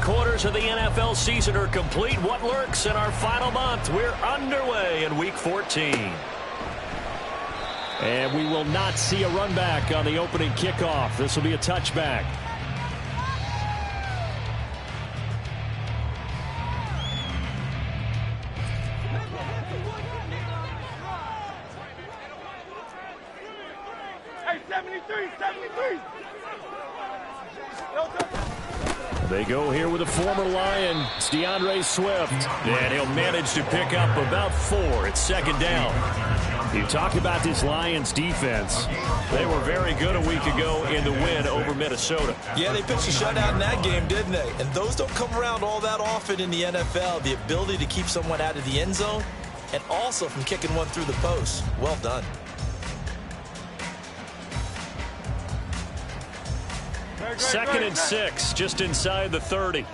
quarters of the NFL season are complete. What lurks in our final month? We're underway in Week 14. And we will not see a run back on the opening kickoff. This will be a touchback. Hey, 73, 73. They go here with a former Lion, it's DeAndre Swift. And he'll manage to pick up about 4. It's second down. You talk about this Lions defense. They were very good a week ago in the win over Minnesota. Yeah, they pitched a shutout in that game, didn't they? And those don't come around all that often in the NFL. The ability to keep someone out of the end zone and also from kicking one through the post. Well done. Second and 6, just inside the 30.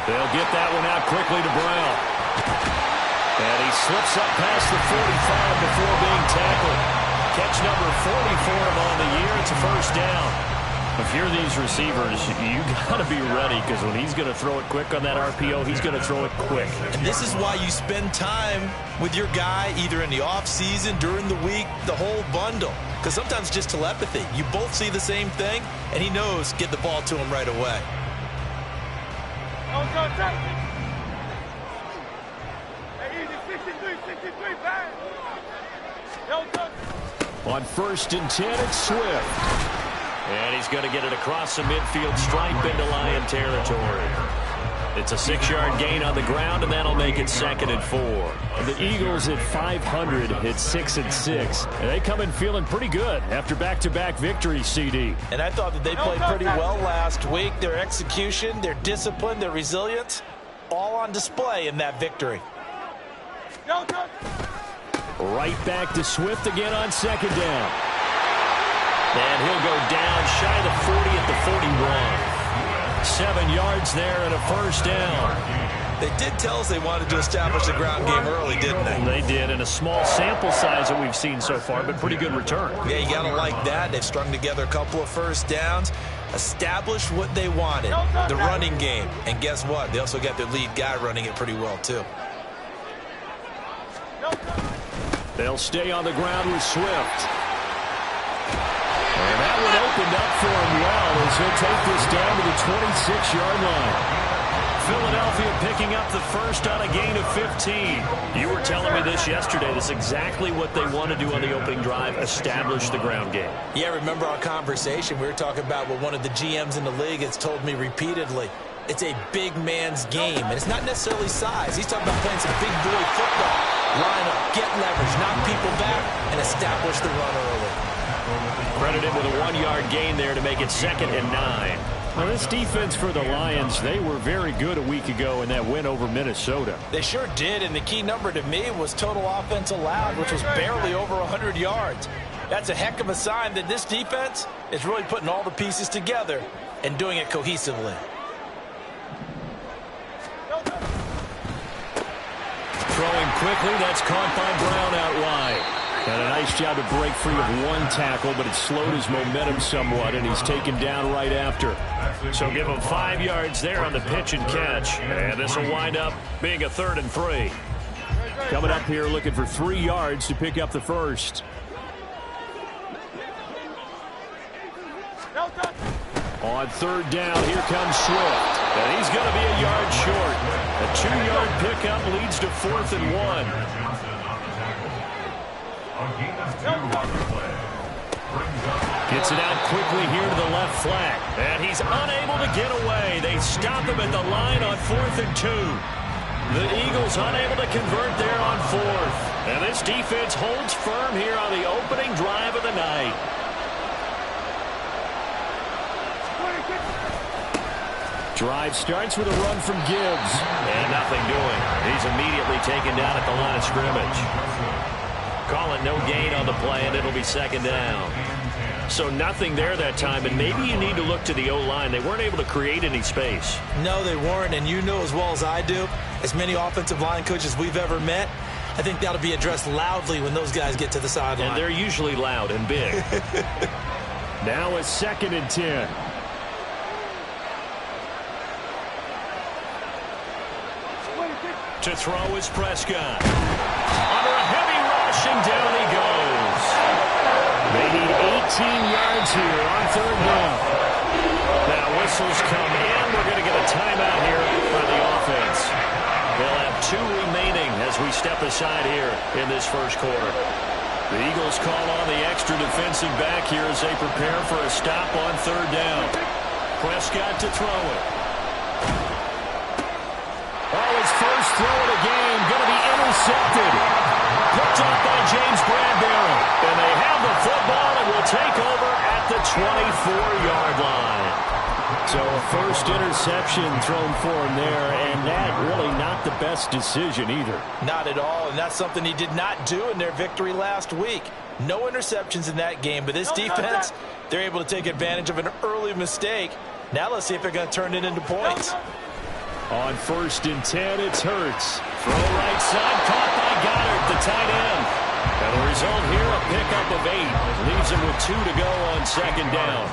They'll get that one out quickly to Brown. And he slips up past the 45 before being tackled. Catch number 40 for him on the year. It's a first down. If you're these receivers, you got to be ready, because when he's going to throw it quick on that RPO, he's going to throw it quick. And this is why you spend time with your guy either in the offseason, during the week, the whole bundle. Because sometimes just telepathy. You both see the same thing, and he knows get the ball to him right away. On 1st and 10, it's Swift. And he's going to get it across the midfield stripe into Lion territory. It's a 6-yard gain on the ground, and that'll make it 2nd and 4. The Eagles at 500 hit 6 and 6. And they come in feeling pretty good after back-to-back victories, CD. And I thought that they played pretty well last week. Their execution, their discipline, their resilience, all on display in that victory. Right back to Swift again on 2nd down. And he'll go down shy of the 40 at the 41. 7 yards there and a first down. They did tell us they wanted to establish the ground game early, didn't they? They did, in a small sample size that we've seen so far, but pretty good return. Yeah, you got to like that. They've strung together a couple of first downs, established what they wanted, the running game. And guess what? They also got their lead guy running it pretty well, too. They'll stay on the ground with Swift. And that one opened up for him well as he'll take this down to the 26-yard line. Philadelphia picking up the first on a gain of 15. You were telling me this yesterday. This is exactly what they want to do on the opening drive, establish the ground game. Yeah, remember our conversation? We were talking about what one of the GMs in the league has told me repeatedly. It's a big man's game, and it's not necessarily size. He's talking about playing some big boy football. Line up, get leverage, knock people back, and establish the run early. Credited with a 1-yard gain there to make it 2nd and 9. Well, this defense for the Lions, they were very good a week ago in that win over Minnesota. They sure did, and the key number to me was total offense allowed, which was barely over 100 yards. That's a heck of a sign that this defense is really putting all the pieces together and doing it cohesively. Throwing quickly, that's caught by Brown out wide. And a nice job to break free of one tackle, but it slowed his momentum somewhat, and he's taken down right after. So give him 5 yards there on the pitch and catch. And this will wind up being a 3rd and 3. Coming up here looking for 3 yards to pick up the first. On 3rd down, here comes Swift. And he's going to be a yard short. A 2-yard pickup leads to 4th and 1. Gets it out quickly here to the left flat. And he's unable to get away. They stop him at the line on 4th and 2. The Eagles unable to convert there on 4th. And this defense holds firm here on the opening drive of the night. Drive starts with a run from Gibbs. And nothing doing. He's immediately taken down at the line of scrimmage. Call it no gain on the play, and it'll be 2nd down. So nothing there that time, and maybe you need to look to the O-line. They weren't able to create any space. No, they weren't, and you know as well as I do, as many offensive line coaches we've ever met, I think that'll be addressed loudly when those guys get to the sideline. And they're usually loud and big. Now a 2nd and 10. To throw is Prescott. Under a heavy rush, and down he goes. They need 18 yards here on 3rd down. Now whistles come in. We're going to get a timeout here by the offense. They'll have 2 remaining as we step aside here in this first quarter. The Eagles call on the extra defensive back here as they prepare for a stop on 3rd down. Prescott to throw it. Oh, his first throw of the game going to be intercepted. Picked up by James Bradbury. And they have the football and will take over at the 24-yard line. So a first interception thrown for him there, and that really not the best decision either. Not at all, and that's something he did not do in their victory last week. No interceptions in that game, but this defense, they're able to take advantage of an early mistake. Now let's see if they're going to turn it into points. On 1st and 10, it's Hurts. Throw right side, caught by Goddard, the tight end. And the result here, a pickup of 8. Leaves him with 2 to go on 2nd down.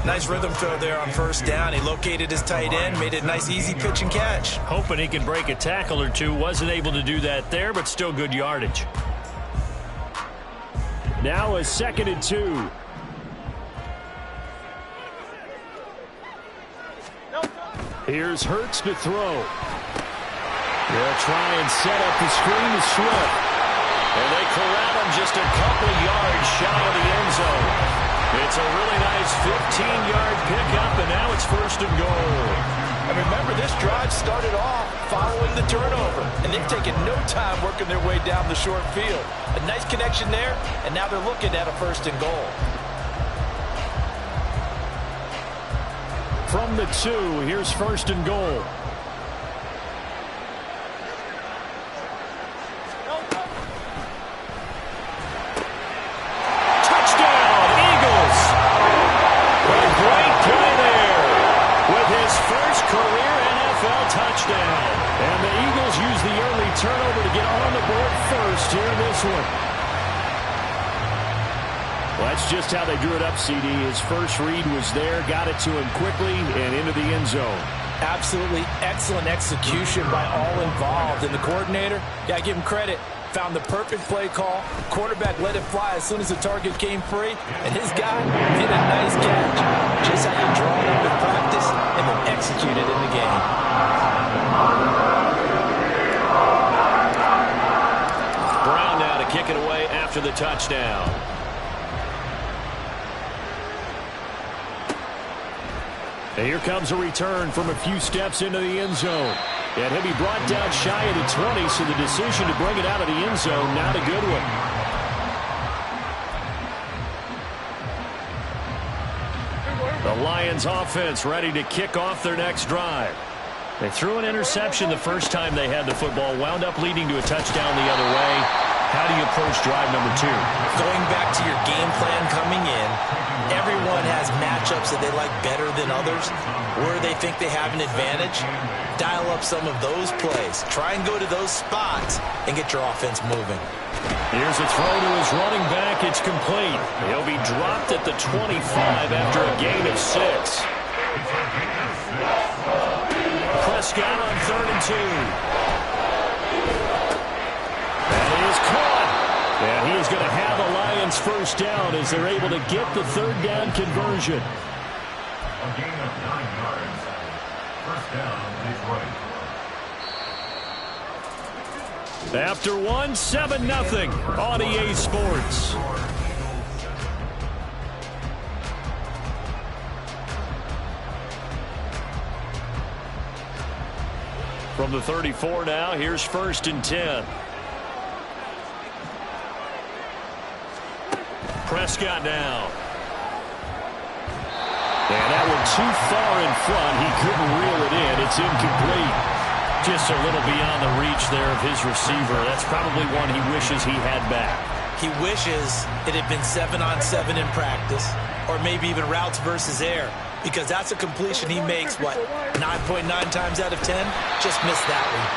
Nice rhythm throw there on 1st down. He located his tight end, made it a nice, easy pitch and catch. Hoping he can break a tackle or two. Wasn't able to do that there, but still good yardage. Now a 2nd and 2. Here's Hurts to throw. They'll try and set up the screen to Swift. And they corral him just a couple yards shy of the end zone. It's a really nice 15-yard pickup, and now it's 1st and goal. And remember, this drive started off following the turnover, and they've taken no time working their way down the short field. A nice connection there, and now they're looking at a 1st and goal. From the 2, here's 1st and goal. Touchdown, Eagles! A great play there with his first career NFL touchdown. And the Eagles use the early turnover to get on the board first here in this one. Well, that's just how they drew it up, CD. His first read was there, got it to him quickly, and into the end zone. Absolutely excellent execution by all involved. And the coordinator, got to give him credit, found the perfect play call. Quarterback let it fly as soon as the target came free, and his guy hit a nice catch. Just how you draw it up in practice and then execute it in the game. Brown now to kick it away after the touchdown. And here comes a return from a few steps into the end zone. And he'll be brought down shy of the 20, so the decision to bring it out of the end zone, not a good one. The Lions offense ready to kick off their next drive. They threw an interception the first time they had the football, wound up leading to a touchdown the other way. How do you approach drive number 2? Going back to your game plan coming in, everyone has matchups that they like better than others, where they think they have an advantage. Dial up some of those plays. Try and go to those spots and get your offense moving. Here's a throw to his running back. It's complete. He'll be dropped at the 25 after a gain of 6. Prescott on 3rd and 2. That is caught. And he is going to have the Lions first down as they're able to get the 3rd down conversion. A gain of 9 yards. First down, Detroit. After 1, 7-0 on EA Sports. From the 34 now, here's 1st and 10. Prescott now. And that one too far in front. He couldn't reel it in. It's incomplete. Just a little beyond the reach there of his receiver. That's probably one he wishes he had back. He wishes it had been 7-on-7 in practice, or maybe even routes versus air, because that's a completion he makes, what, 9.9 times out of 10? Just missed that one.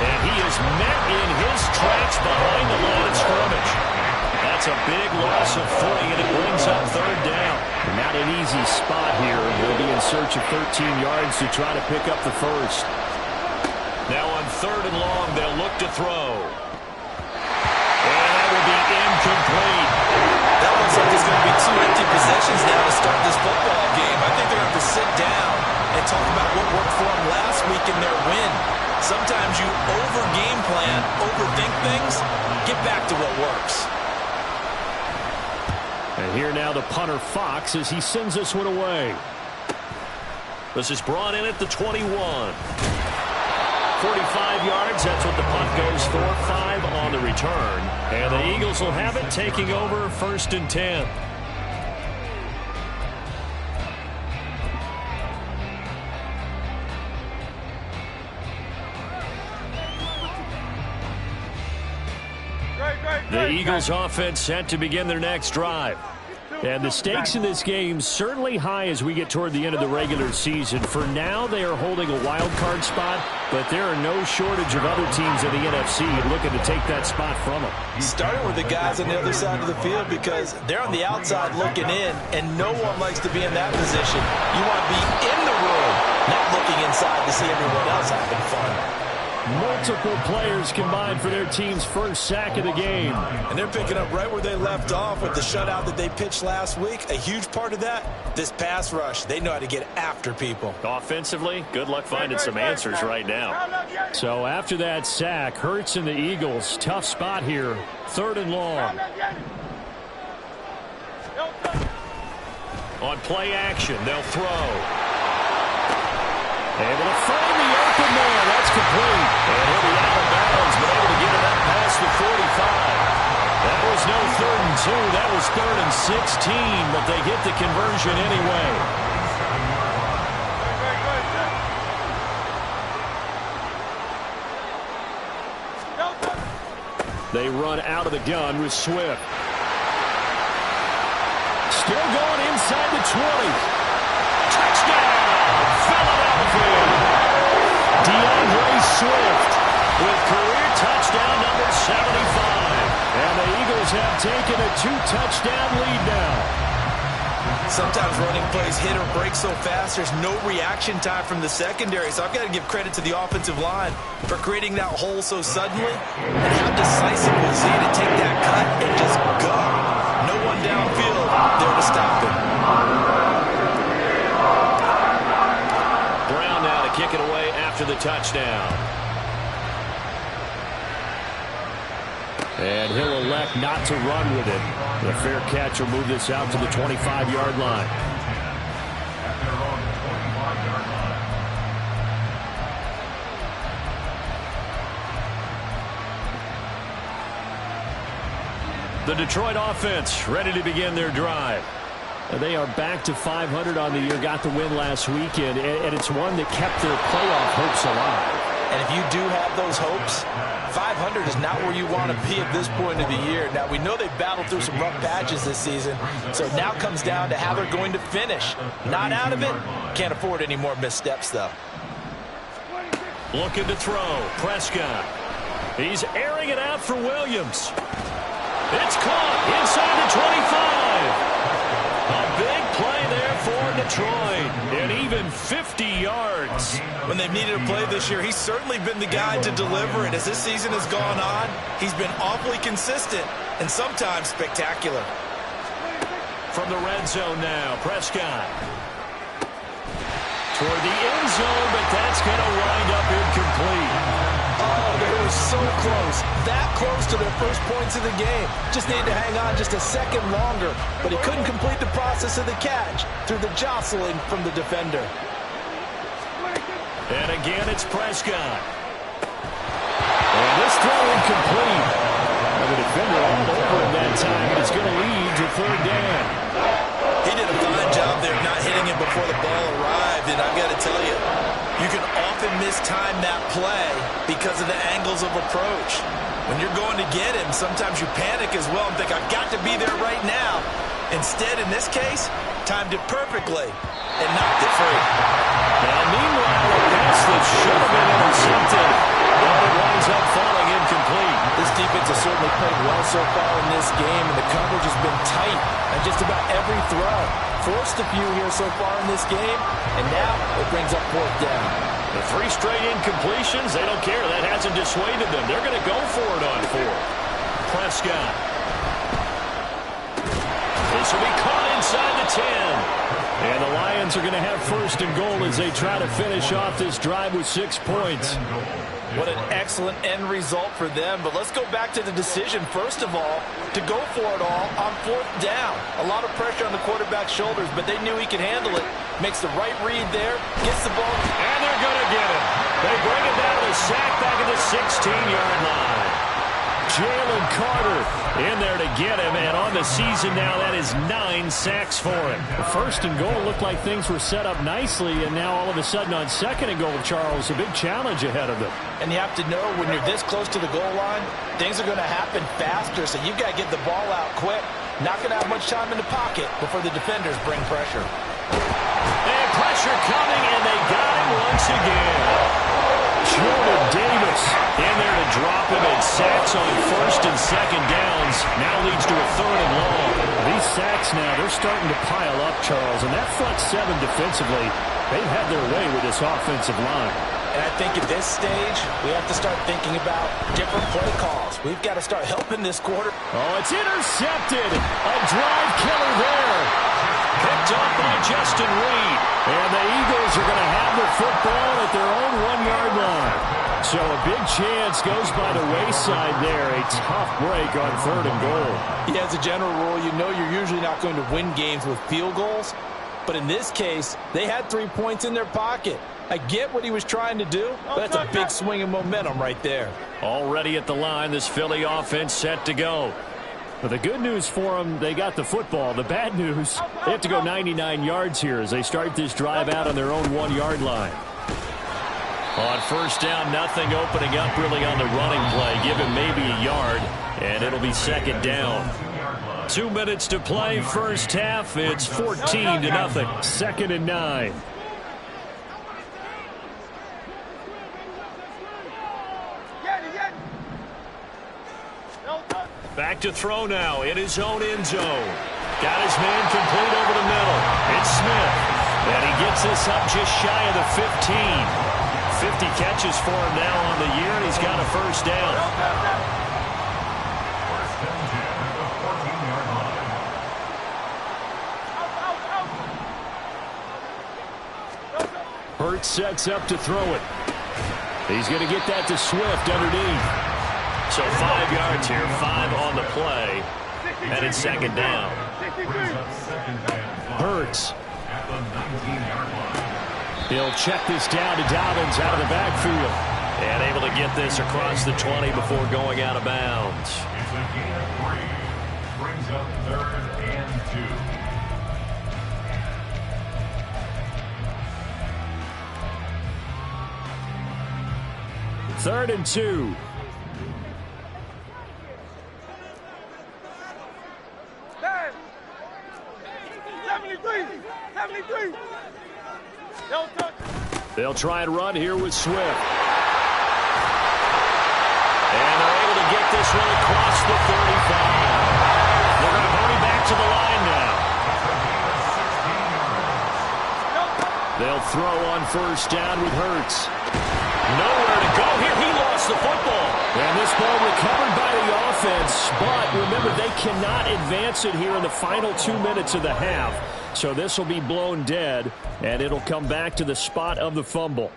And he is met in his tracks behind the line of scrimmage. That's a big loss of 40, and it brings up 3rd down. not an easy spot here. They'll be in search of 13 yards to try to pick up the first. Now on 3rd and long, they'll look to throw. And that will be incomplete. That looks like it's going to be 2 empty possessions now to start this football game. I think they're going to have to sit down and talk about what worked for them last week in their win. Sometimes you over-game plan, overthink things, get back to what works. And here now the punter Fox as he sends this one away. This is brought in at the 21. 45 yards, that's what the punt goes for. 5 on the return. And the Eagles will have it, taking over 1st and 10. The Eagles offense set to begin their next drive. And the stakes in this game certainly high as we get toward the end of the regular season. For now, they are holding a wild card spot, but there are no shortage of other teams in the NFC looking to take that spot from them. Starting with the guys on the other side of the field because they're on the outside looking in, and no one likes to be in that position. You want to be in the room, not looking inside to see everyone else having fun. Multiple players combined for their team's first sack of the game. And they're picking up right where they left off with the shutout that they pitched last week. A huge part of that, this pass rush. They know how to get after people. Offensively, good luck finding some answers right now. So after that sack, Hurts and the Eagles, tough spot here. 3rd and long. On play action, they'll throw. Able to find the open man. That's complete. And he'll be out of bounds, but able to get it up past the 45. That was no 3rd and 2. That was 3rd and 16, but they get the conversion anyway. They run out of the gun with Swift. Still going inside the 20. Touchdown, Philadelphia. DeAndre Swift With career touchdown number 75. And the Eagles have taken a 2-touchdown lead now. Sometimes running plays hit or break so fast, there's no reaction time from the secondary. So I've got to give credit to the offensive line for creating that hole so suddenly. And how decisive was he to take that cut and just go. No one downfield there to stop him. Brown now to kick it away after the touchdown. And he'll elect not to run with it. The fair catch will move this out to the 25-yard line. The Detroit offense ready to begin their drive. They are back to 500 on the year, got the win last weekend, and it's one that kept their playoff hopes alive. And if you do have those hopes, 500 is not where you want to be at this point of the year. Now, we know they've battled through some rough patches this season, so it now comes down to how they're going to finish. Not out of it. Can't afford any more missteps, though. Looking to throw. Prescott. He's airing it out for Williams. It's caught inside the 25. A big play there for Detroit. And even 50 yards. When they've needed a play this year, he's certainly been the guy to deliver it. As this season has gone on, he's been awfully consistent and sometimes spectacular. From the red zone now, Prescott. Toward the end zone, but that's going to wind up incomplete. Oh, they were so close. That close to their first points of the game. Just needed to hang on just a second longer, but he couldn't complete the process of the catch through the jostling from the defender. And again, it's Prescott. And this throw incomplete. And the defender all over him that time, and it's going to lead to 3rd down. He did a fine job there not hitting it before the ball arrived, and I've got to tell you, you can often mistime that play because of the angles of approach. When you're going to get him, sometimes you panic as well and think, I've got to be there right now. Instead, in this case, timed it perfectly and knocked it free. Now, meanwhile, a pass that should have been intercepted, but it winds up falling incomplete. This defense has certainly played well so far in this game, and the coverage has been tight on just about every throw. forced a few here so far in this game, and now it brings up fourth down. The 3 straight incompletions, they don't care. That hasn't dissuaded them. They're going to go for it on 4th. Prescott. This will be caught inside the 10. And the Lions are going to have 1st and goal as they try to finish off this drive with 6 points. What an excellent end result for them. But let's go back to the decision, first of all, to go for it all on 4th down. A lot of pressure on the quarterback's shoulders, but they knew he could handle it. Makes the right read there, gets the ball. And they're going to get him. They bring him down to the sack back at the 16-yard line. Jalen Carter in there to get him, and on the season now, that is 9 sacks for him. The 1st and goal looked like things were set up nicely, and now all of a sudden on 2nd and goal, Charles, a big challenge ahead of them. And you have to know when you're this close to the goal line, things are going to happen faster, so you've got to get the ball out quick. Not going to have much time in the pocket before the defenders bring pressure. And pressure coming, and they got him once again. Jordan Davis in there to drop him, and sacks on 1st and 2nd downs now leads to a 3rd and long. These sacks now, they're starting to pile up, Charles, and that front 7 defensively, they've had their way with this offensive line. And I think at this stage, we have to start thinking about different play calls. We've got to start helping this quarter. Oh, it's intercepted. A drive killer there. Picked up by Justin Reed. And the Eagles are going to have the football at their own 1-yard line. So a big chance goes by the wayside there. A tough break on 3rd and goal. Yeah, as a general rule, you know you're usually not going to win games with field goals. But in this case, they had 3 points in their pocket. I get what he was trying to do, but that's a big swing of momentum right there. Already at the line, this Philly offense set to go. But the good news for them, they got the football. The bad news, they have to go 99 yards here as they start this drive out on their own 1-yard line. On 1st down, nothing opening up really on the running play. Give him maybe a yard, and it'll be 2nd down. 2 minutes to play, 1st half. It's 14-0. 2nd and 9. Back to throw now in his own end zone. Got his man complete over the middle. It's Smith. And he gets this up just shy of the 15. 50 catches for him now on the year, and he's got a 1st down. Hurts sets up to throw it. He's going to get that to Swift underneath. So 5 yards here, 5 on the play, and it's 2nd down. Hurts. He'll check this down to Dobbins out of the backfield. And able to get this across the 20 before going out of bounds. It's a gain of 3. Brings up 3rd and 2. 3rd and 2. They'll try and run here with Swift. And they're able to get this one across the 35. They're going to hurry back to the line now. They'll throw on 1st down with Hurts. Nowhere to go here. He lost the football. And this ball recovered by the offense, but remember, they cannot advance it here in the final 2 minutes of the half. So this will be blown dead, and it'll come back to the spot of the fumble.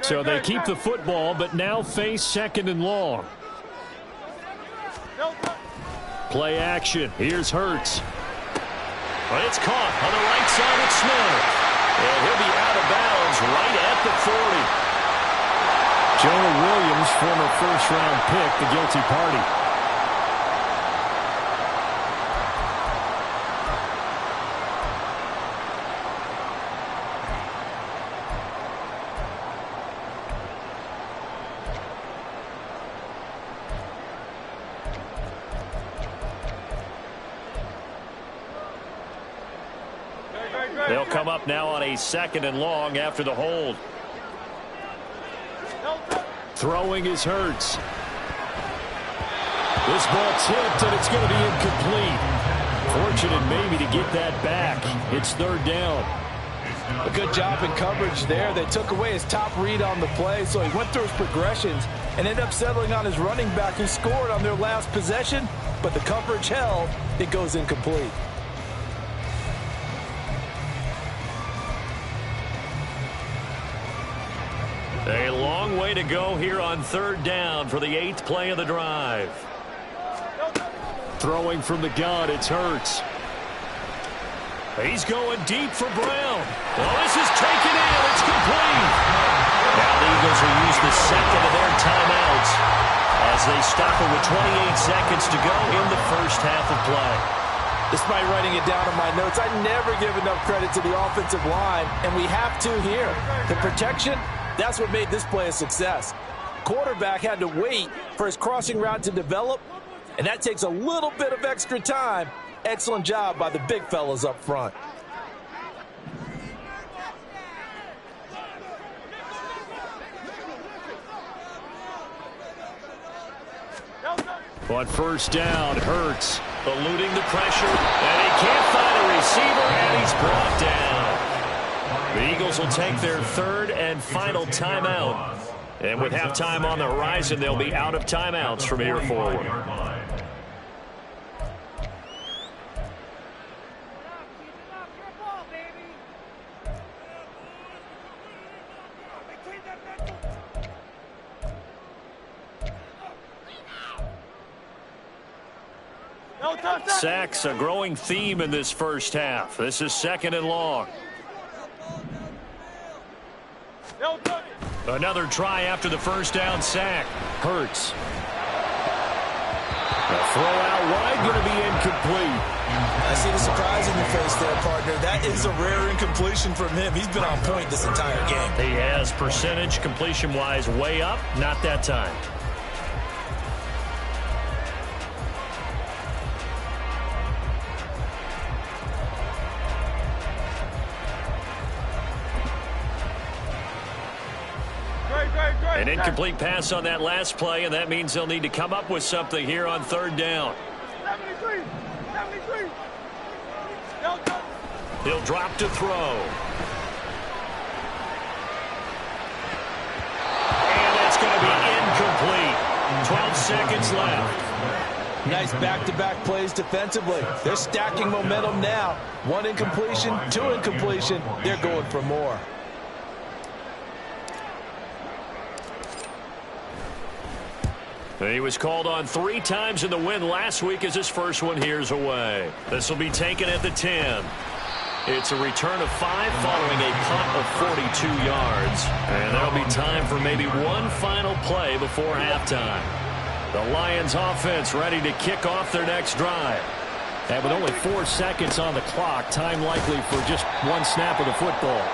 So they keep the football, but now face 2nd and long. Play action. Here's Hurts. But it's caught on the right side of Smith. And he'll be out of bounds right at the 40. Jonah Williams, former 1st-round pick, the guilty party. They'll come up now on a 2nd and long after the hold. Throwing is Hurts. This ball tipped, and it's going to be incomplete. Fortunate maybe to get that back. It's third down. A good job in coverage there. They took away his top read on the play, so he went through his progressions and ended up settling on his running back who scored on their last possession, but the coverage held. It goes incomplete. A long way to go here on third down for the 8th play of the drive. Throwing from the gun, it's Hurts. He's going deep for Brown. Well, this is taken in. It's complete. Now the Eagles will use the second of their timeouts as they stop it with 28 seconds to go in the first half of play. Despite writing it down in my notes, I never give enough credit to the offensive line, and we have to here. The protection, that's what made this play a success. Quarterback had to wait for his crossing route to develop, and that takes a little bit of extra time. Excellent job by the big fellas up front. On first down, Hurts eluding the pressure, and he can't find a receiver, and he's brought down. The Eagles will take their third and final timeout. And with halftime on the horizon, they'll be out of timeouts from here forward. Sacks, a growing theme in this first half. This is second and long. Another try after the first down sack. Hurts. A throw out wide, going to be incomplete. I see the surprise in your face there, partner. That is a rare incompletion from him. He's been on point this entire game. He has percentage completion-wise way up. Not that time. An incomplete pass on that last play, and that means they'll need to come up with something here on third down. 73. He'll drop to throw. And that's going to be incomplete. 12 seconds left. Nice back-to-back plays defensively. They're stacking momentum now. One incompletion, two incompletion. They're going for more. He was called on 3 times in the win last week as his first one here's away. This will be taken at the 10. It's a return of 5 following a punt of 42 yards. And there'll be time for maybe one final play before halftime. The Lions offense ready to kick off their next drive. And with only 4 seconds on the clock, time likely for just one snap of the football.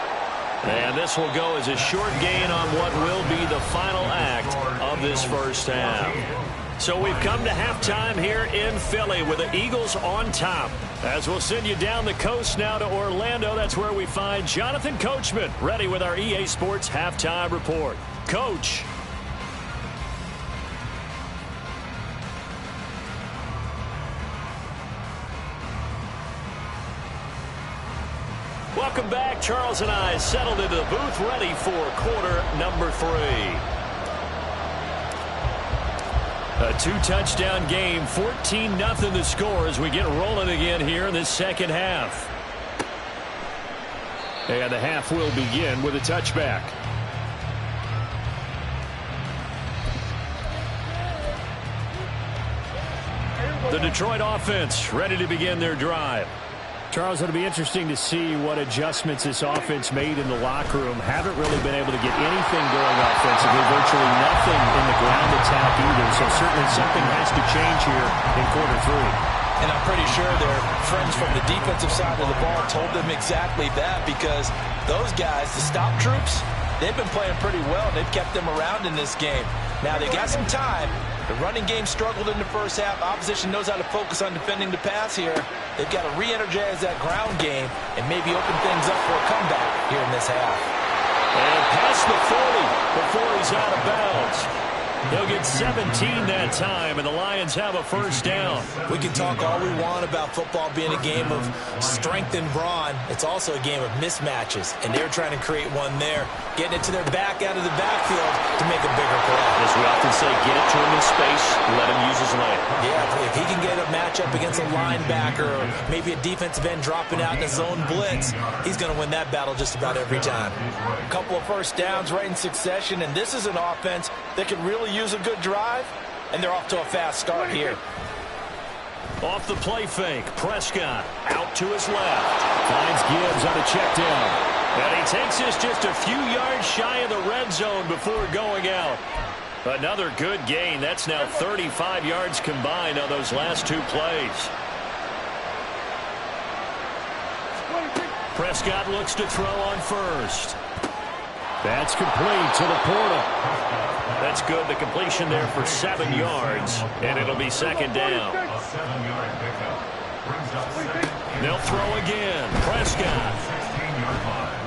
And this will go as a short gain on what will be the final act of this first half. So we've come to halftime here in Philly with the Eagles on top. As we'll send you down the coast now to Orlando, that's where we find Jonathan Coachman ready with our EA Sports halftime report. Coach. Welcome back. Charles and I settled into the booth ready for quarter number 3. A 2-touchdown game, 14-0 the score as we get rolling again here in this second half. And the half will begin with a touchback. The Detroit offense ready to begin their drive. Charles, it'll be interesting to see what adjustments this offense made in the locker room. Haven't really been able to get anything going offensively, virtually nothing in the ground attack either. So certainly something has to change here in quarter 3. And I'm pretty sure their friends from the defensive side of the ball told them exactly that, because those guys, the stop troops, they've been playing pretty well. They've kept them around in this game. Now they've got some time. The running game struggled in the first half. Opposition knows how to focus on defending the pass here. They've got to re-energize that ground game and maybe open things up for a comeback here in this half. And past the 40 before he's out of bounds. They'll get 17 that time, and the Lions have a first down. We can talk all we want about football being a game of strength and brawn. It's also a game of mismatches, and they're trying to create one there, getting it to their back out of the backfield to make a bigger play. As we often say, get it to him in space, let him use his leg. Yeah, if he can get a matchup against a linebacker or maybe a defensive end dropping out in a zone blitz, he's going to win that battle just about every time. A couple of first downs right in succession, and this is an offense that could really use a good drive, and they're off to a fast start here. Off the play fake, Prescott out to his left. Finds Gibbs on a check down. And he takes this just a few yards shy of the red zone before going out. Another good gain. That's now 35 yards combined on those last two plays. Prescott looks to throw on first. That's complete to the Portal. That's good. The completion there for 7 yards, and it'll be second down. A 7-yard pickup. Brings up second. They'll throw again. Prescott. 16-yard line.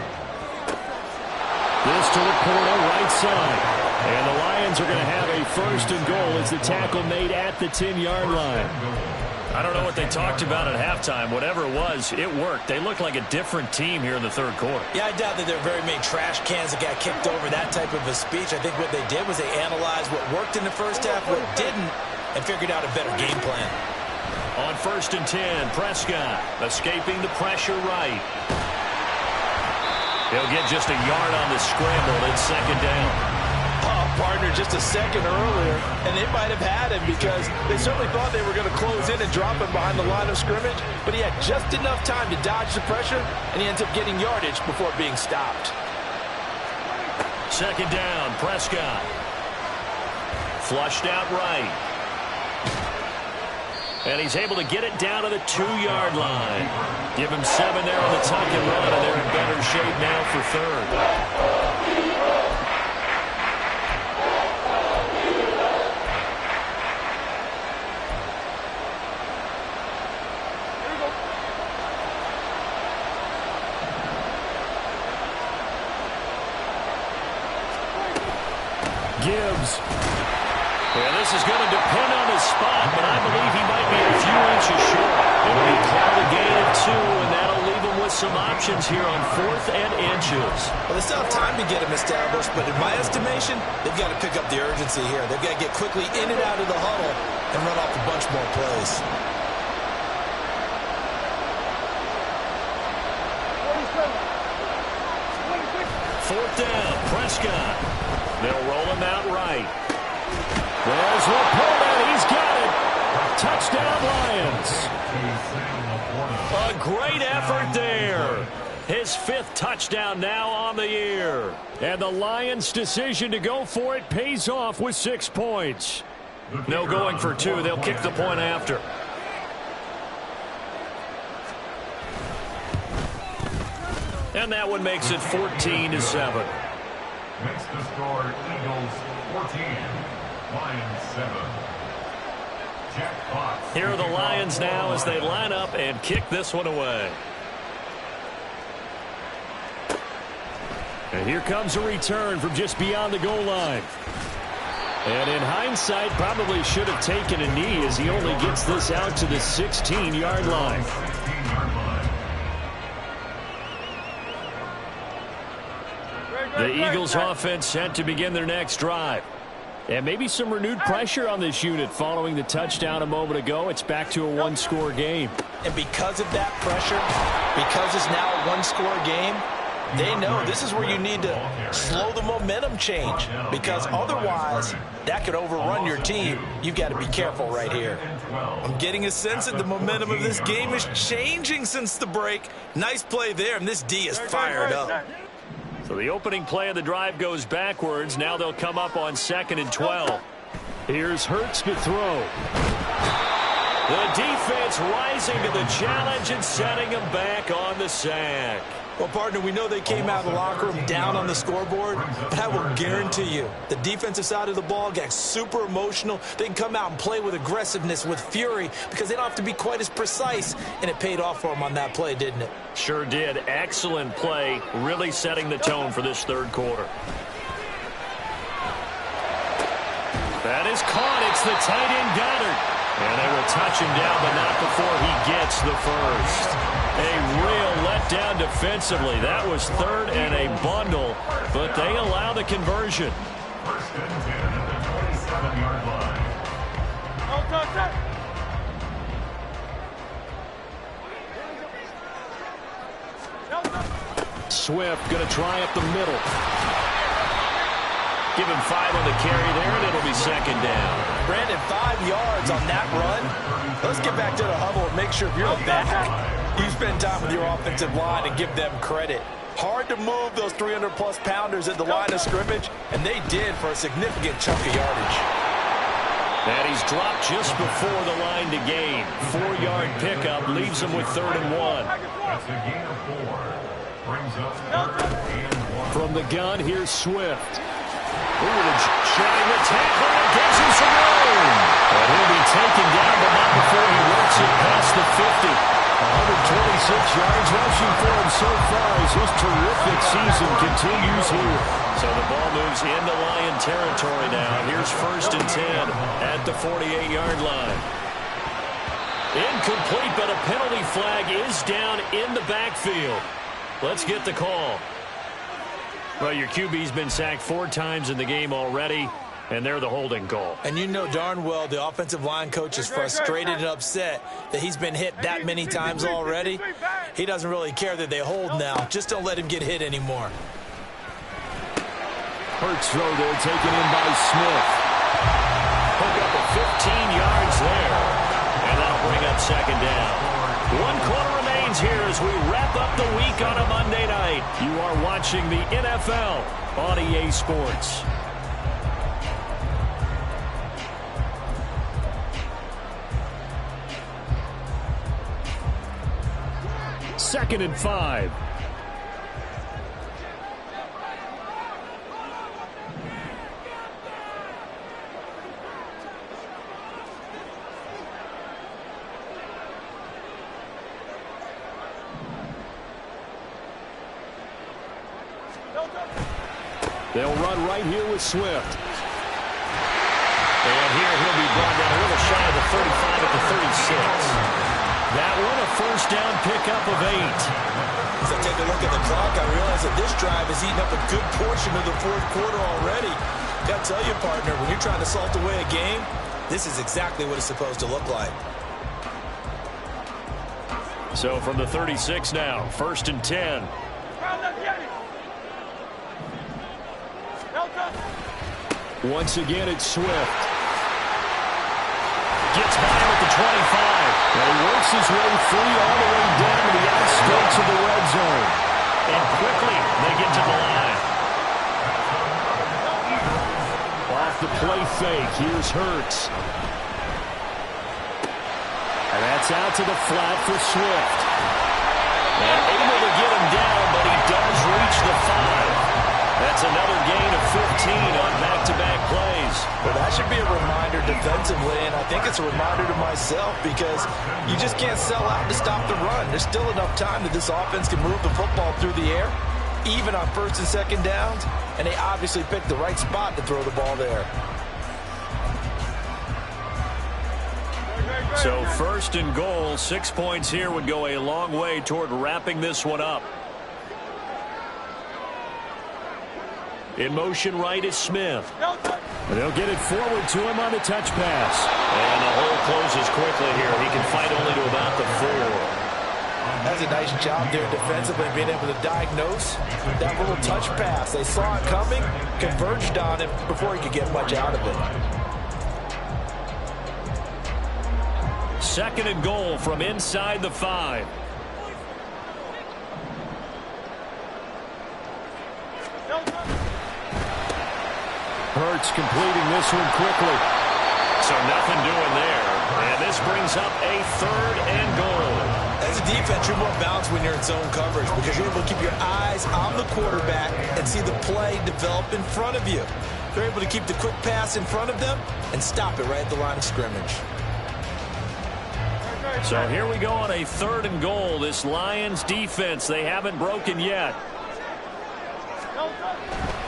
This to the Portal, right side. And the Lions are going to have a first and goal as the tackle made at the 10-yard line. I don't know what they talked about at halftime. Whatever it was, it worked. They look like a different team here in the third quarter. Yeah, I doubt that there are very many trash cans that got kicked over, that type of a speech. I think what they did was they analyzed what worked in the first half, what didn't, and figured out a better game plan. On 1st and 10, Prescott escaping the pressure right. He'll get just a yard on the scramble. It's second down. Partner just a second earlier, and they might have had him because they certainly thought they were going to close in and drop him behind the line of scrimmage, but he had just enough time to dodge the pressure, and he ends up getting yardage before being stopped. Second down, Prescott. Flushed out right. And he's able to get it down to the 2-yard line. Give him 7 there on the tuck and run, and they're in better shape now for third. Gibbs. Yeah, this is going to depend on his spot, but I believe he might be a few inches short. It'll be called a gain of 2, and that'll leave him with some options here on 4th and inches. Well, they still have time to get him established, but in my estimation, they've got to pick up the urgency here. They've got to get quickly in and out of the huddle and run off a bunch more plays. Fourth down, Prescott. They'll roll him out right. There's Laporta. He's got it. Touchdown, Lions. A great effort there. His 5th touchdown now on the year. And the Lions' decision to go for it pays off with 6 points. No going for 2. They'll kick the point after. And that one makes it 14-7. Makes the score Eagles 14, Lions 7. Jack Fox. Here are the Lions now as they line up and kick this one away. And here comes a return from just beyond the goal line. And in hindsight, probably should have taken a knee as he only gets this out to the 16-yard line. 16-yard line. The Eagles offense set to begin their next drive. And maybe some renewed pressure on this unit following the touchdown a moment ago. It's back to a 1-score game. And because of that pressure, because it's now a 1-score game, they know this is where you need to slow the momentum change, because otherwise that could overrun your team. You've got to be careful right here. I'm getting a sense that the momentum of this game is changing since the break. Nice play there, and this D is fired up. So the opening play of the drive goes backwards. Now they'll come up on 2nd and 12. Here's Hurts to throw. The defense rising to the challenge and setting them back on the sack. Well, partner, we know they came out of the locker room down on the scoreboard, but I will guarantee you the defensive side of the ball got super emotional. They can come out and play with aggressiveness, with fury, because they don't have to be quite as precise, and it paid off for them on that play, didn't it? Sure did. Excellent play, really setting the tone for this third quarter. That is caught. It's the tight end Goddard. And they will touch him down, but not before he gets the first. A real letdown defensively. That was third and a bundle, but they allow the conversion. First and 10 at the 27-yard line. Swift going to try up the middle. Give him 5 on the carry there, and it'll be second down. Brandon, 5 yards on that run. Let's get back to the huddle and make sure if you're a back, you spend time with your offensive line and give them credit. Hard to move those 300-plus pounders at the line of scrimmage, and they did for a significant chunk of yardage. And he's dropped just before the line to gain. 4-yard pickup leaves him with 3rd and 1. That's a gain of 4. Brings up 3rd and 1. From the gun, here's Swift. Shedding the tackle and gives him some room. And he'll be taken down, but not before he works it past the 50. 126 yards rushing for him so far as his terrific season continues here. So the ball moves into Lion territory now. Here's 1st and 10 at the 48-yard line. Incomplete, but a penalty flag is down in the backfield. Let's get the call. Well, your QB's been sacked 4 times in the game already, and they're the holding call. And you know darn well the offensive line coach is frustrated and upset that he's been hit that many times already. He doesn't really care that they hold now. Just don't let him get hit anymore. Hurts throw there, taken in by Smith. Pick up a 15 yards there, and that'll bring up second down. 1 quarter remains here as we wrap up the week on a Monday night. You are watching the NFL on EA Sports. Second and 5. They'll run right here with Swift. And here he'll be brought down a little shy of the 35 at the 36. That one a first down pickup of 8. As I take a look at the clock, I realize that this drive has eaten up a good portion of the 4th quarter already. Got to tell you, partner, when you're trying to salt away a game, this is exactly what it's supposed to look like. So from the 36 now, 1st and 10. Once again, it's Swift. Gets by him at the 25. And he works his way free all the way down to the outskirts of the red zone. And quickly, they get to the line. Off the play fake, here's Hurts. And that's out to the flat for Swift. And able to get him down, but he does reach the 5. That's another gain of 15 on back-to-back plays. Well, that should be a reminder defensively, and I think it's a reminder to myself because you just can't sell out to stop the run. There's still enough time that this offense can move the football through the air, even on 1st and 2nd downs, and they obviously picked the right spot to throw the ball there. So 1st and goal, 6 points here would go a long way toward wrapping this one up. In motion right is Smith. They'll get it forward to him on the touch pass. And the hole closes quickly here. He can fight only to about the 4. That's a nice job there defensively, being able to diagnose that little touch pass. They saw it coming, converged on it before he could get much out of it. 2nd and goal from inside the 5. Hurts completing this one quickly. So nothing doing there. And this brings up a 3rd and goal. As a defense, you're more balanced when you're in zone coverage because you're able to keep your eyes on the quarterback and see the play develop in front of you. They're able to keep the quick pass in front of them and stop it right at the line of scrimmage. So here we go on a 3rd and goal. This Lions defense, they haven't broken yet.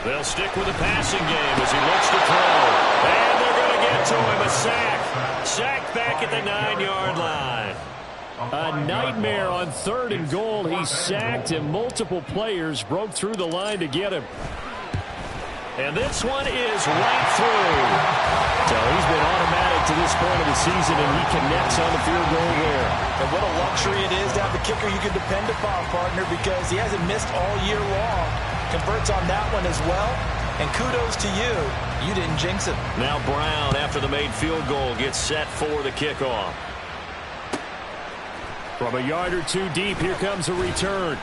They'll stick with the passing game as he looks to throw. And they're going to to him, a sack. Sacked back at the 9-yard line. A nightmare on 3rd and goal. He sacked, and multiple players broke through the line to get him. And this one is right through. So he's been automatic to this point of the season, and he connects on the field goal there. And what a luxury it is to have a kicker you can depend upon, partner, because he hasn't missed all year long. Converts on that one as well. And kudos to you. You didn't jinx it. Now Brown, after the made field goal, gets set for the kickoff. From a yard or two deep, here comes a return.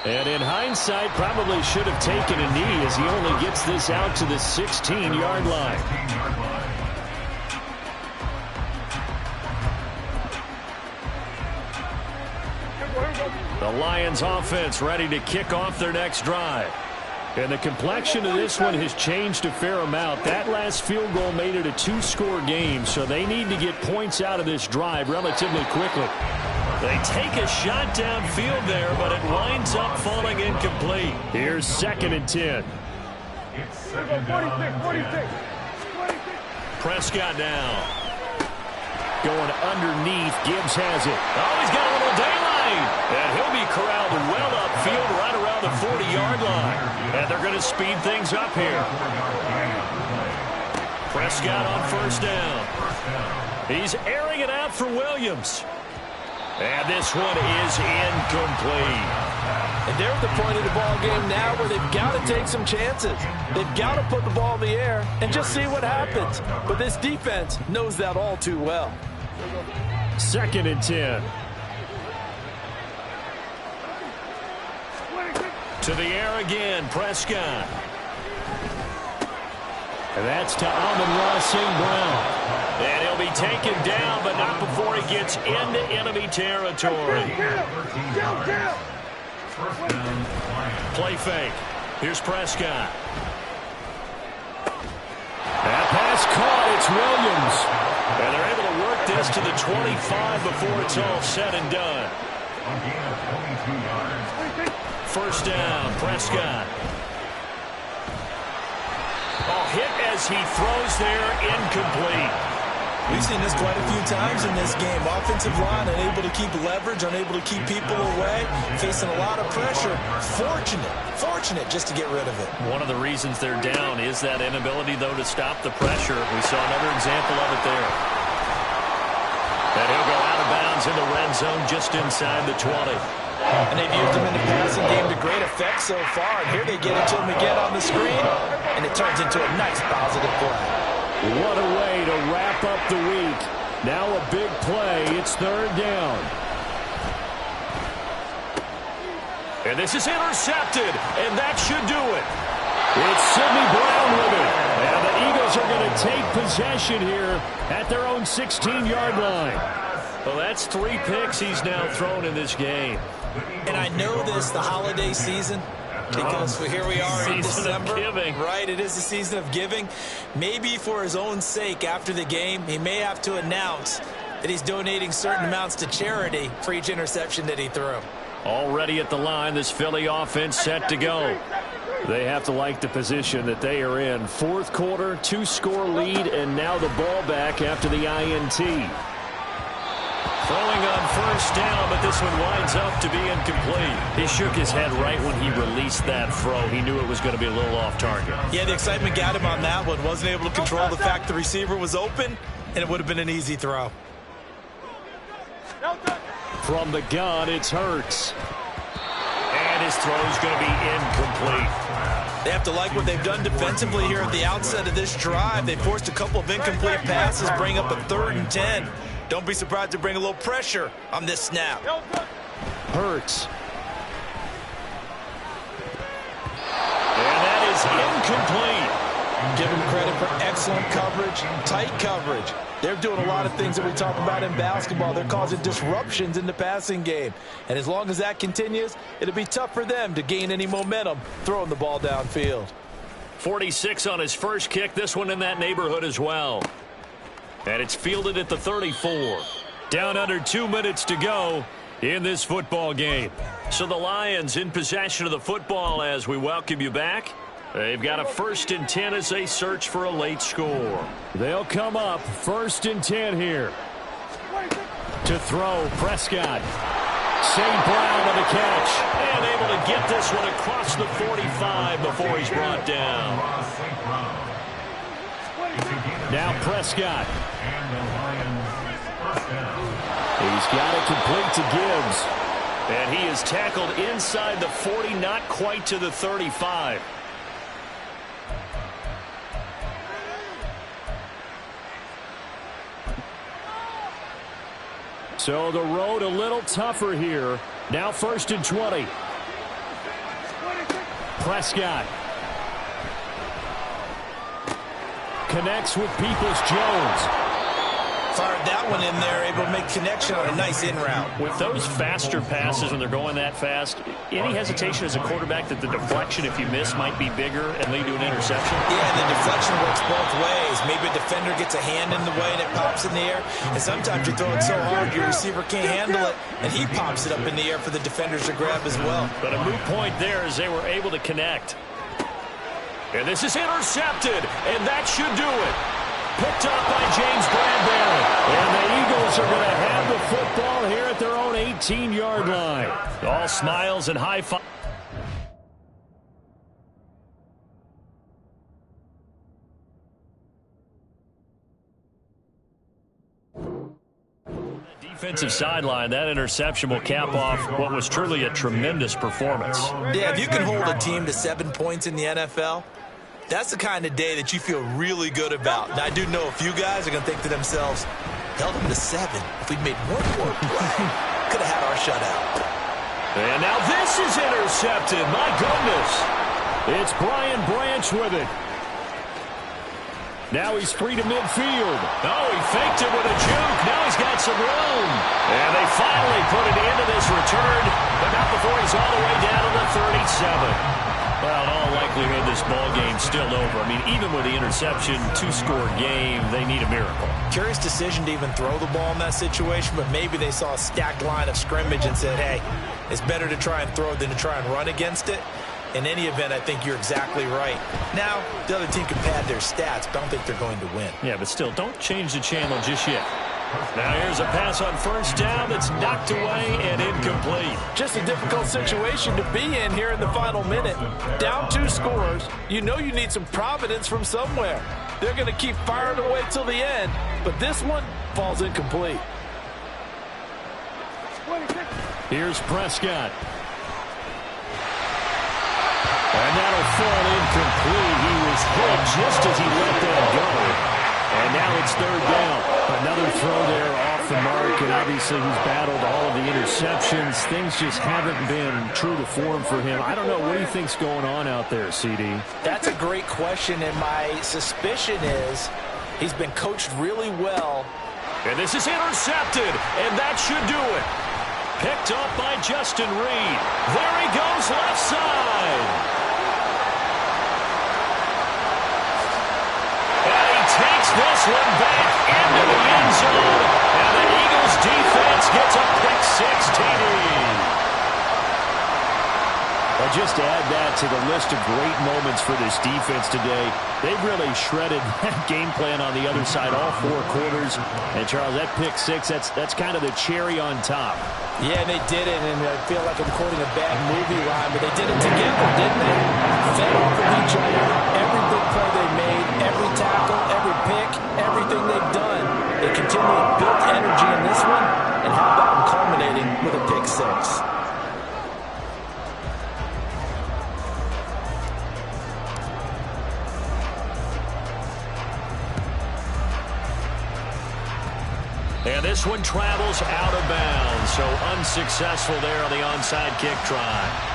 And in hindsight, probably should have taken a knee as he only gets this out to the 16-yard line. The Lions offense ready to kick off their next drive. And the complexion of this one has changed a fair amount. That last field goal made it a 2-score game, so they need to get points out of this drive relatively quickly. They take a shot downfield there, but it winds up falling incomplete. Here's 2nd and 10. 46. Prescott now. Going underneath, Gibbs has it. Oh, he's got a little daylight. And he'll be corralled well upfield right around the 40-yard line. And they're going to speed things up here. Prescott on 1st down. He's airing it out for Williams. And this one is incomplete. And they're at the point of the ball game now where they've got to take some chances. They've got to put the ball in the air and just see what happens. But this defense knows that all too well. 2nd and 10. To the air again, Prescott. And that's to Amon-Ra St. Brown. And he'll be taken down, but not before he gets into enemy territory. Play fake. Here's Prescott. That pass caught. It's Williams. And they're able to work this to the 25 before it's all said and done. 1st down, Prescott. Oh, hit as he throws there, incomplete. We've seen this quite a few times in this game. Offensive line unable to keep leverage, unable to keep people away, facing a lot of pressure. Fortunate just to get rid of it. One of the reasons they're down is that inability, though, to stop the pressure. We saw another example of it there. And he'll go out of bounds in the red zone just inside the 20. And they've used him in the passing game to great effect so far. And here they get it to him again on the screen, and it turns into a nice positive play. What a way to wrap up the week. Now a big play. It's 3rd down. And this is intercepted, and that should do it. It's Sidney Brown with it. And the Eagles are going to take possession here at their own 16-yard line. Well, that's 3 picks he's now thrown in this game. And I know this, the holiday season, because here we are in December. Right, it is the season of giving. Maybe for his own sake after the game, he may have to announce that he's donating certain amounts to charity for each interception that he threw. Already at the line, this Philly offense set to go. They have to like the position that they are in. 4th quarter, 2-score lead, and now the ball back after the INT. Throwing on 1st down, but this one winds up to be incomplete. He shook his head right when he released that throw. He knew it was going to be a little off target. Yeah, the excitement got him on that one. Wasn't able to control the fact the receiver was open, and it would have been an easy throw. From the gun, it's Hurts. And his throw's going to be incomplete. They have to like what they've done defensively here at the outset of this drive. They forced a couple of incomplete passes, bring up a 3rd and 10. Don't be surprised to bring a little pressure on this snap. Hurts. And that is incomplete. Give them credit for excellent coverage, tight coverage. They're doing a lot of things that we talk about in basketball. They're causing disruptions in the passing game. And as long as that continues, it'll be tough for them to gain any momentum throwing the ball downfield. 46 on his first kick. This one in that neighborhood as well. And it's fielded at the 34. Down under 2 minutes to go in this football game. So the Lions in possession of the football as we welcome you back. They've got a 1st and 10 as they search for a late score. They'll come up 1st and 10 here. To throw, Prescott. St. Brown on the catch. And able to get this one across the 45 before he's brought down. Now Prescott. He's got it complete to Gibbs. And he is tackled inside the 40, not quite to the 35. So the road a little tougher here. Now 1st and 20. Prescott. Connects with Peoples-Jones. Fired that one in there, able to make connection on a nice in route. With those faster passes when they're going that fast, any hesitation as a quarterback that the deflection, if you miss, might be bigger and lead to an interception? Yeah, the deflection works both ways. Maybe a defender gets a hand in the way and it pops in the air. And sometimes you throw it so hard your receiver can't handle it, and he pops it up in the air for the defenders to grab as well. But a moot point there as they were able to connect. And this is intercepted, and that should do it. Picked up by James Bradbury. And the Eagles are going to have the football here at their own 18-yard line. All smiles and high five. Defensive sideline, that interception will cap off what was truly a tremendous performance. Yeah, if you can hold a team to 7 points in the NFL, that's the kind of day that you feel really good about. And I do know a few guys are going to think to themselves, held them to 7. If we'd made one more play, could have had our shutout. And now this is intercepted. My goodness. It's Brian Branch with it. Now he's free to midfield. Oh, he faked it with a juke. Now he's got some room. And they finally put it into this return, but not before he's all the way down to the 37. Well, in all likelihood, this ball game's still over. I mean, even with the interception, 2-score game, they need a miracle. Curious decision to even throw the ball in that situation, but maybe they saw a stacked line of scrimmage and said, hey, it's better to try and throw than to try and run against it. In any event, I think you're exactly right. Now, the other team can pad their stats, but I don't think they're going to win. Yeah, but still, don't change the channel just yet. Now here's a pass on 1st down that's knocked away and incomplete. Just a difficult situation to be in here in the final minute. Down 2 scores. You know you need some providence from somewhere. They're going to keep firing away till the end, but this one falls incomplete. Here's Prescott. And that'll fall incomplete. He was hit just as he let that go. And now it's 3rd down. Another throw there off the mark, and obviously he's battled all of the interceptions. Things just haven't been true to form for him. I don't know. What do you think's going on out there, CD? That's a great question, and my suspicion is he's been coached really well. And this is intercepted, and that should do it. Picked up by Justin Reed. There he goes, left side. Takes this one back into the end zone, and the Eagles defense gets a pick-6 TD. Well, just to add that to the list of great moments for this defense today, they've really shredded that game plan on the other side all 4 quarters. And, Charles, that pick-6, that's kind of the cherry on top. Yeah, they did it, and I feel like I'm quoting a bad movie line, but they did it together, didn't they? Fed off of each other, every big play they made, every tackle, every pick, everything they've done. They continually built energy in this one, and how about them culminating with a pick-6? And this one travels out of bounds, so unsuccessful there on the onside kick try.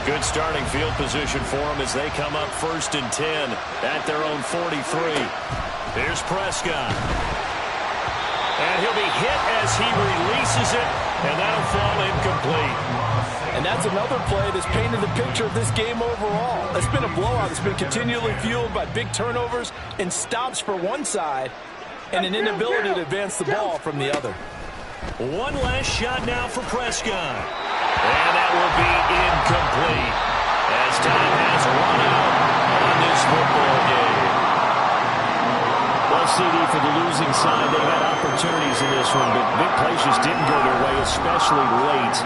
Good starting field position for them as they come up 1st and 10 at their own 43. Here's Prescott. And he'll be hit as he releases it, and that'll fall incomplete. And that's another play that's painted the picture of this game overall. It's been a blowout. It's been continually fueled by big turnovers and stops for one side and an inability to advance the ball from the other. One last shot now for Prescott. And that will be incomplete as time has run out on this football game. Well, CD, for the losing side, they had opportunities in this one, but big plays just didn't go their way, especially late,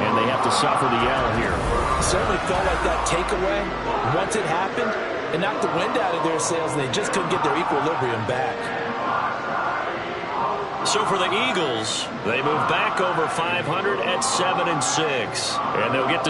and they have to suffer the L here. It certainly felt like that takeaway, once it happened, it knocked the wind out of their sails, and they just couldn't get their equilibrium back. So for the Eagles, they move back over 500 at 7-6, and they'll get to